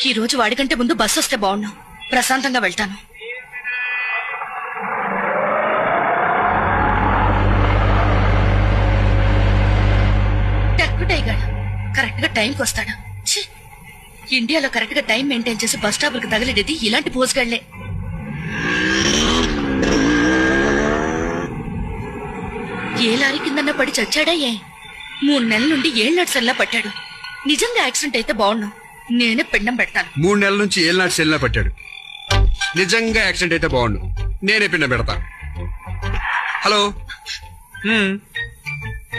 ఈ రోజు వాడికంటే ముందు బస్సు వస్తే బాగుండు. ప్రశాంతంగా వెళ్తాను. టెక్కుటైగాడు కరెక్ట్ గా టైంకి వస్తాడు. ఇండియాలో కరెక్ట్ గా టైం మెయింటైన్ చేసి బస్ స్టాప్ కి తగిలేది ఇలాంటి పోస్గాళ్లే. ఏ లారీ కిందన్నా పడి చచ్చాడా? 3 నెలల నుండి 7 నట్సల్లా పట్టాడు. నిజంగా యాక్సిడెంట్ అయితే బాగుండు. నేనే పిండం పెడతాను. 3 నెలల నుంచి 7 నట్సల్లా పట్టాడు. నిజంగా యాక్సిడెంట్ అయితే బాగుండు. నేనే పిండం పెడతాను. హలో,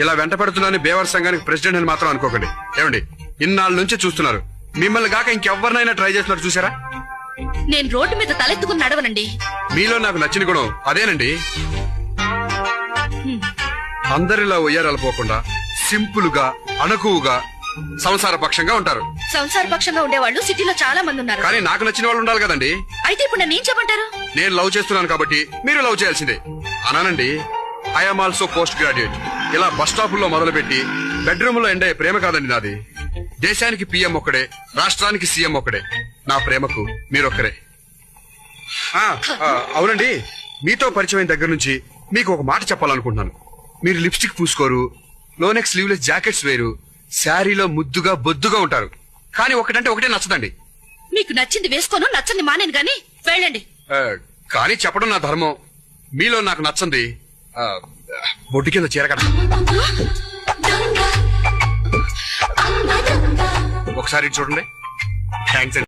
ఇలా వెంట పడుతున్నాను బేవర్ సంఘానికి ప్రెసిడెంట్ అని మాత్రం అనుకోకండి. ఏమండి, ఇన్నాళ్ళ నుంచి చూస్తున్నారు. మిమ్మల్ని కాక ఇంకెవ్వరినైనా ట్రై చేస్తున్నారు చూసారా? నేను రోడ్డు మీద తలెత్తుకుని నడవనండి. మీలో నాకు నచ్చిన గుణం అదేనండి. అందరిలా ఉయ్యారాలు పోకుండా సింపుల్ గా అణకువగా సంసార పక్షంగా ఉంటారు. సంసార పక్షంగా ఉండేవాళ్ళు సిటీలో చాలా మంది ఉన్నారు. కానీ నాకు నచ్చిన వాళ్ళు ఉండాలి కదండి. అయితే ఇప్పుడు నన్ను ఏం చెప్పంటారు? నేను లవ్ చేస్తున్నాను కాబట్టి మీరు లవ్ చేయాల్సిందే అనానండి. I'm also post graduate. ఇలా బస్ స్టాప్ లో మొదలుపెట్టి బెడ్రూమ్ లో ఎండే ప్రేమ కాదండి నాది. దేశానికి పిఎం ఒక్కడే, రాష్ట్రానికి సీఎం ఒక్కడే. నా ప్రేమకు మీరొక్కరే. అవునండి, మీతో పరిచయం దగ్గర నుంచి మీకు ఒక మాట చెప్పాలనుకుంటున్నాను. మీరు లిప్స్టిక్ పూసుకోరు, లోనెక్ స్లీవ్లెస్ జాకెట్స్ వేరు, శారీలో ముద్దుగా బొద్దుగా ఉంటారు. కానీ ఒకటంటే ఒకటే నచ్చదండి. మీకు నచ్చింది వేసుకోను, నచ్చింది మానేను గాని వెళ్ళండి. కానీ చెప్పడం నా ధర్మం. మీలో నాకు నచ్చంది బొడ్డు కింద చీరకడ. ఒకసారి చూడండి. థ్యాంక్స్ అండి.